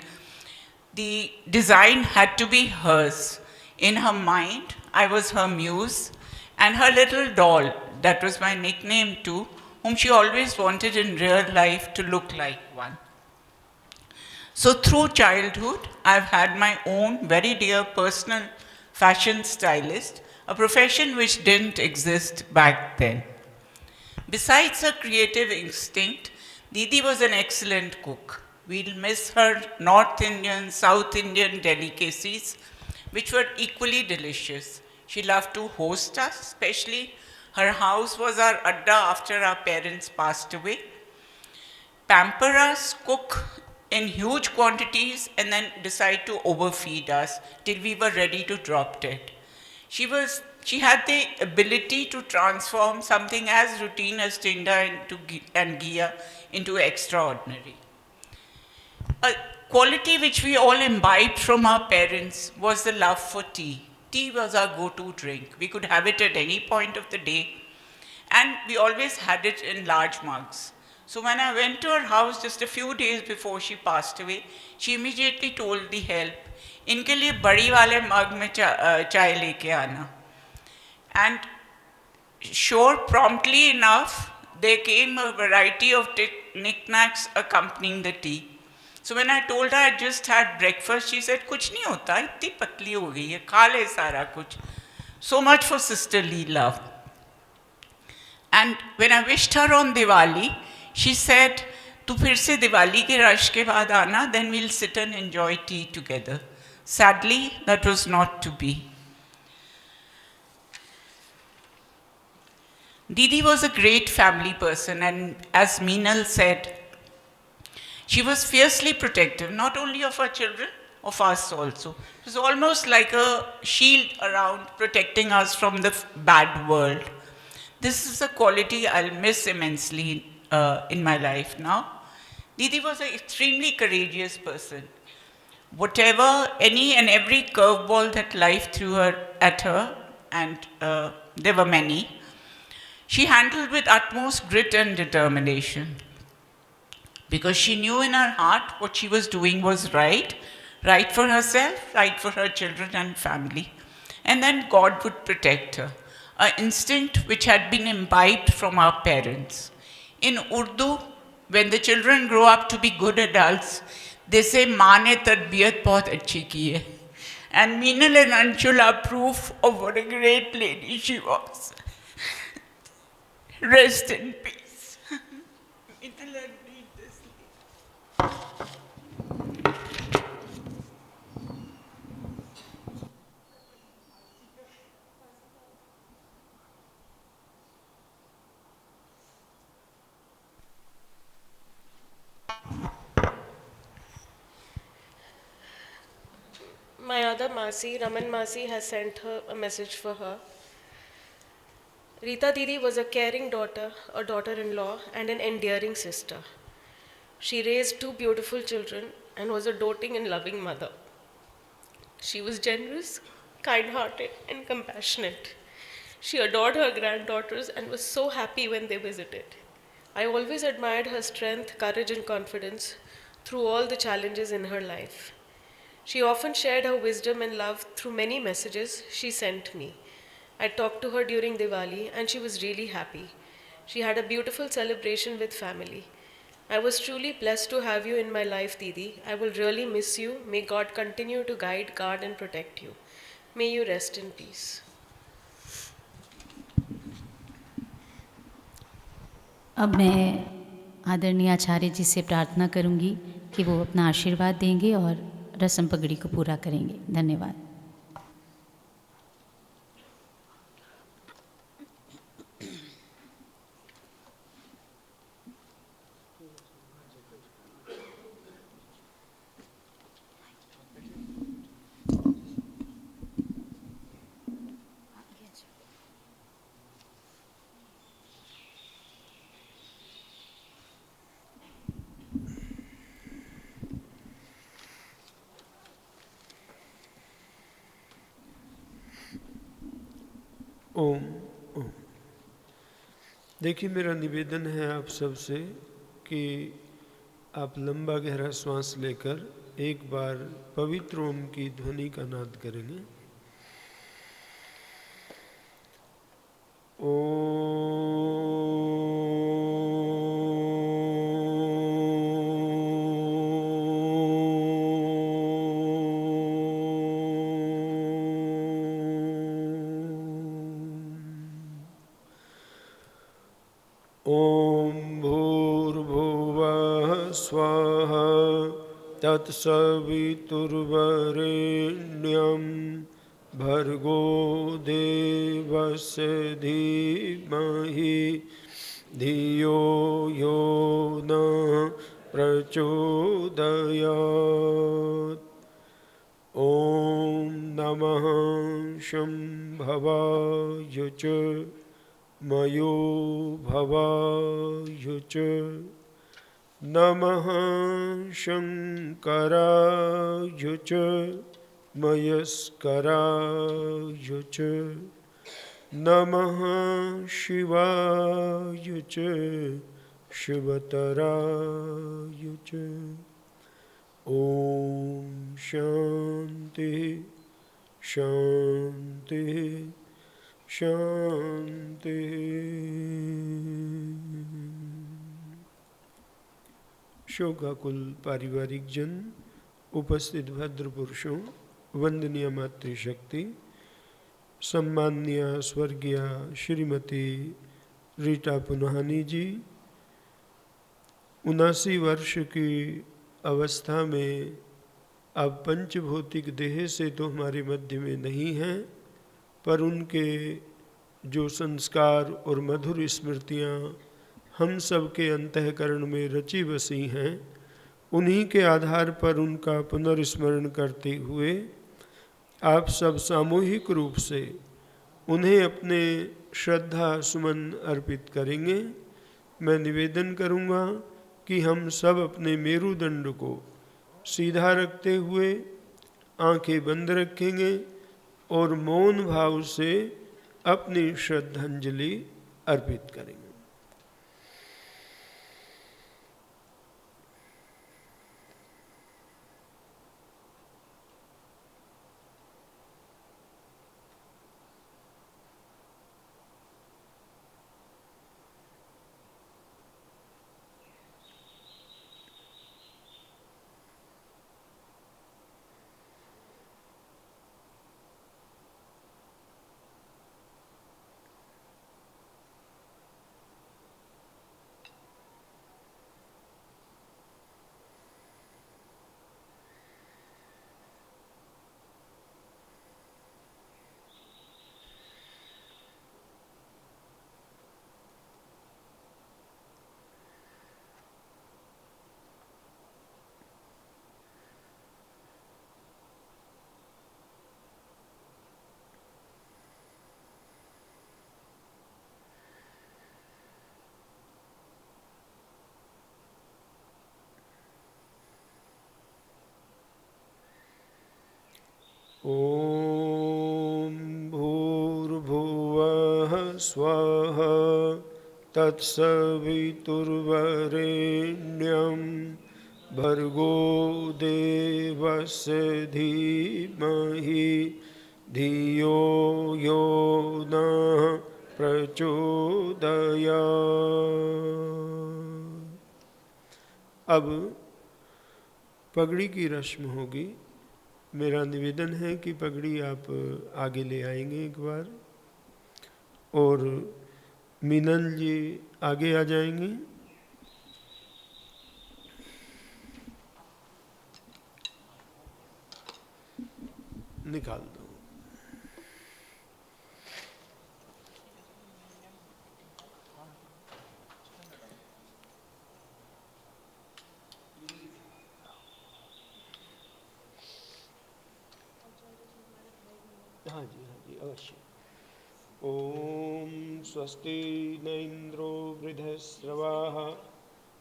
the design had to be hers. In her mind, I was her muse, and her little doll, that was my nickname too, whom she always wanted in real life to look like one. So through childhood, I've had my own very dear personal fashion stylist, a profession which didn't exist back then. Besides her creative instinct, Didi was an excellent cook. We'll miss her North Indian, South Indian delicacies, which were equally delicious. She loved to host us, especially her house was our adda after our parents passed away. Pamper us, cook in huge quantities, and then decide to overfeed us till we were ready to drop dead. She had the ability to transform something as routine as tinda and ghee into extraordinary. A quality which we all imbibed from our parents was the love for tea. Tea was our go-to drink. We could have it at any point of the day, and we always had it in large mugs. So when I went to her house just a few days before she passed away, she immediately told the help, "इनके लिए बड़ी वाले मग में चाय लेके आना." And sure, promptly enough, there came a variety of knickknacks accompanying the tea. So when I told her I just had breakfast, she said, "कुछ नहीं होता, इतनी पतली हो गई है, खा ले सारा कुछ." So much for sisterly love. And when I wished her on Diwali, she said, "Tu फिर से दिवाली के रश के बाद आना, then we'll sit and enjoy tea together." Sadly, that was not to be. Didi was a great family person, and as Meenal said, she was fiercely protective, not only of her children, of us also. It was almost like a shield around protecting us from the bad world. This is a quality I'll miss immensely in my life now. Didi was an extremely courageous person. Whatever, any and every curveball that life threw at her, and there were many, she handled with utmost grit and determination. Because she knew in her heart what she was doing was right, right for herself, right for her children and family. And then God would protect her, an instinct which had been imbibed from our parents. In Urdu, when the children grow up to be good adults, they say, "Maa ne tarbiyat bahut achhi ki hai." And Meenal and Anshul are proof of what a great lady she was. Rest in peace. Meenal, I read this. My other Masi, Raman Masi, has sent her a message for her. Rita Didi was a caring daughter, a daughter-in-law, and an endearing sister. She raised two beautiful children and was a doting and loving mother. She was generous, kind-hearted, and compassionate. She adored her granddaughters and was so happy when they visited. I always admired her strength, courage, and confidence through all the challenges in her life. She often shared her wisdom and love through many messages she sent me. I talked to her during Diwali and she was really happy. She had a beautiful celebration with family. I was truly blessed to have you in my life, Didi. I will really miss you. May God continue to guide, guard, and protect you. May you rest in peace. अब मैं आदरणीय आचार्य जी से प्रार्थना करूंगी कि वो अपना आशीर्वाद देंगे और रस्म पगड़ी को पूरा करेंगे। धन्यवाद। ओम ओम। देखिए, मेरा निवेदन है आप सबसे कि आप लंबा गहरा श्वास लेकर एक बार पवित्र ओम की ध्वनि का नाद करेंगे। ओम भूर्भुवः स्वः तत्सवितुर्वरेण्यं भर्गो देवस्य धीमहि धियो यो नः प्रचोदयात्। ॐ नमः शम्भवाय च मयो भवाय च नमः शङ्कराय च मयस्कराय च नमः शिवाय च शिवतराय च। ॐ शान्ति शान्ति शान्ति। शोकाकुल पारिवारिक जन, उपस्थित भद्र पुरुषों, वंदनीय मातृशक्ति, सम्माननीय स्वर्गीय श्रीमती रीटा पुन्हानी जी, 79 वर्ष की अवस्था में अब पंचभौतिक देह से तो हमारे मध्य में नहीं हैं, पर उनके जो संस्कार और मधुर स्मृतियाँ हम सब के अंतःकरण में रची बसी हैं, उन्हीं के आधार पर उनका पुनर्स्मरण करते हुए आप सब सामूहिक रूप से उन्हें अपने श्रद्धा सुमन अर्पित करेंगे। मैं निवेदन करूँगा कि हम सब अपने मेरुदंड को सीधा रखते हुए आंखें बंद रखेंगे और मौन भाव से अपनी श्रद्धांजलि अर्पित करेंगे। ॐ भूर्भुवः स्वः तत्सवितुर्वरेण्यं भर्गो देवस्य धीमहि धियो यो नः प्रचोदयात्। अब पगड़ी की रस्म होगी। मेरा निवेदन है कि पगड़ी आप आगे ले आएंगे एक बार, और मीनन जी आगे आ जाएंगे। निकाल दो। हाँ जी अवश्य। ओम स्वस्ति न इंद्रो वृद्धश्रवाः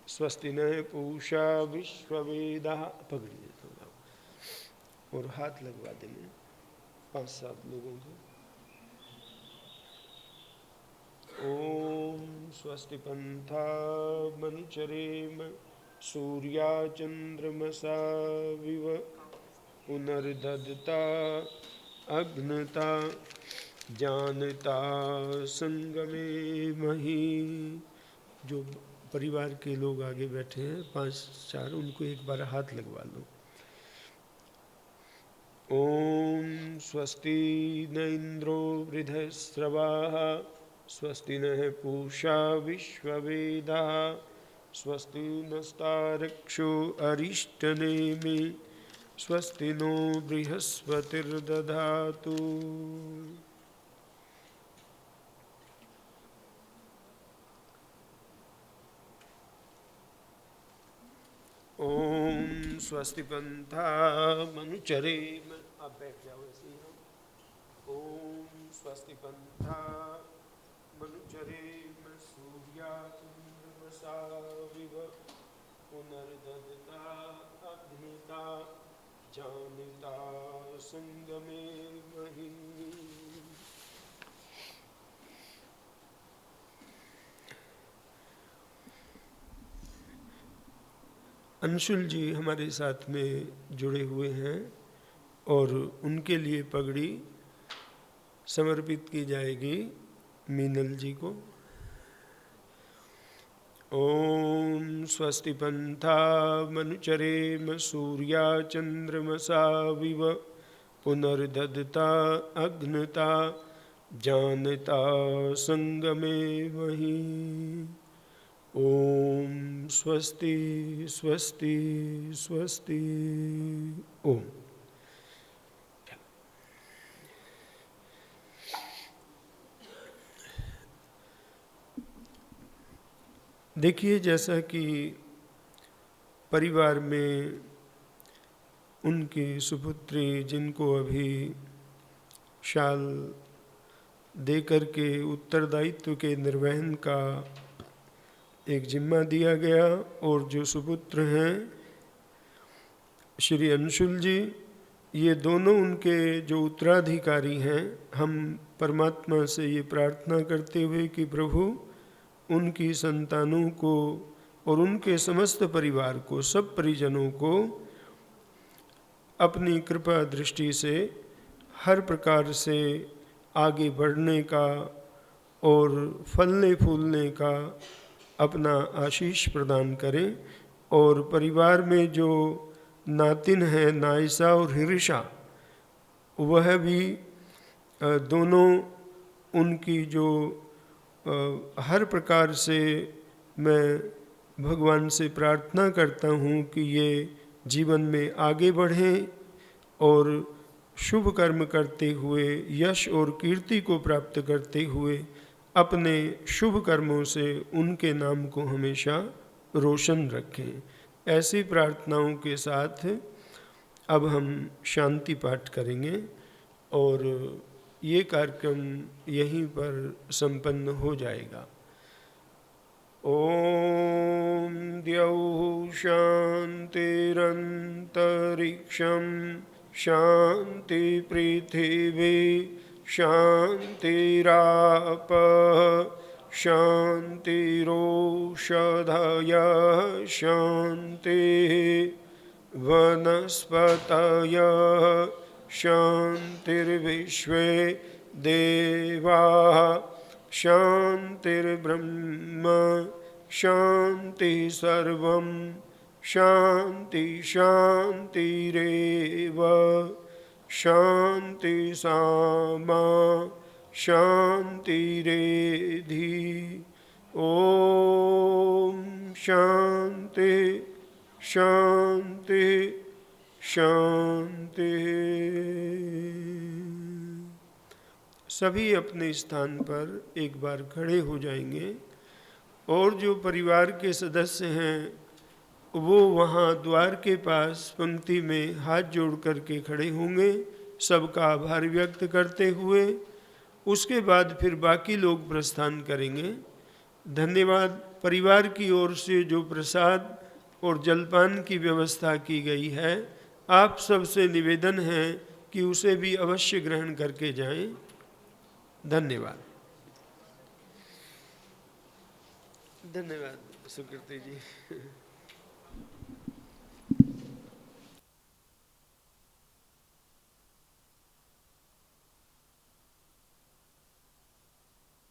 स्वस्ति न पूषा विश्ववेदाः। पकड़ देता हूँ और हाथ लगवा देंगे 5-7 लोगों को। ॐ स्वस्ति पन्था मनुचरेम सूर्या चन्द्रमसा विव पुनर्ददता अग्नता जानता संगमे मही। जो परिवार के लोग आगे बैठे हैं 5-4 उनको एक बार हाथ लगवा लो। ओम स्वस्ति न इंद्रो वृद्धश्रवाः स्वस्ति नः पूषा विश्ववेदाः स्वस्ति नस्तार्क्ष्यो अरिष्टनेमि स्वस्ति नो बृहस्पतिर्दधातु। ओम स्वस्ति पन्था मनुचरेम। आप बैठ जाओ ऐसे ही। ओम स्वस्ति पन्था मनुचरेम सूर्या चन्द्रमसा विव पुनर्ददता अग्निता जानता संगमे मही। अंशुल जी हमारे साथ में जुड़े हुए हैं और उनके लिए पगड़ी समर्पित की जाएगी मीनल जी को। ओम स्वस्ति पन्था मनुचरेम सूर्या चन्द्रमसा विव पुनर्ददता अग्नता जानता संगमे मही। ओम स्वस्ति स्वस्ति स्वस्ति। ओम। देखिए, जैसा कि परिवार में उनकी सुपुत्री जिनको अभी शाल दे करके उत्तरदायित्व के निर्वहन का एक जिम्मा दिया गया, और जो सुपुत्र हैं श्री अंशुल जी, ये दोनों उनके जो उत्तराधिकारी हैं। हम परमात्मा से ये प्रार्थना करते हुए कि प्रभु उनकी संतानों को और उनके समस्त परिवार को, सब परिजनों को अपनी कृपा दृष्टि से हर प्रकार से आगे बढ़ने का और फलने फूलने का अपना आशीष प्रदान करें। और परिवार में जो नातिन हैं नायसा और हिरिशा, वह भी दोनों उनकी जो हर प्रकार से मैं भगवान से प्रार्थना करता हूँ कि ये जीवन में आगे बढ़ें और शुभ कर्म करते हुए यश और कीर्ति को प्राप्त करते हुए अपने शुभ कर्मों से उनके नाम को हमेशा रोशन रखें। ऐसी प्रार्थनाओं के साथ अब हम शांति पाठ करेंगे और ये कार्यक्रम यहीं पर संपन्न हो जाएगा। ओम द्यौः शान्तिरन्तरिक्षं शान्ति पृथिवी शान्तिरापः शान्तिरोषधयः शान्तिः वनस्पतयः शान्तिर्विश्वे देवाः शान्तिर्ब्रह्म शान्ति सर्वं शान्ति शान्तिरेव शान्ति सामा शान्तिरेधि। ओम शान्ति शान्ति शान्ति। सभी अपने स्थान पर एक बार खड़े हो जाएंगे और जो परिवार के सदस्य हैं वो वहाँ द्वार के पास पंक्ति में हाथ जोड़ करके खड़े होंगे, सबका आभार व्यक्त करते हुए। उसके बाद फिर बाकी लोग प्रस्थान करेंगे। धन्यवाद। परिवार की ओर से जो प्रसाद और जलपान की व्यवस्था की गई है, आप सबसे निवेदन है कि उसे भी अवश्य ग्रहण करके जाएं। धन्यवाद। धन्यवाद सुकृति जी।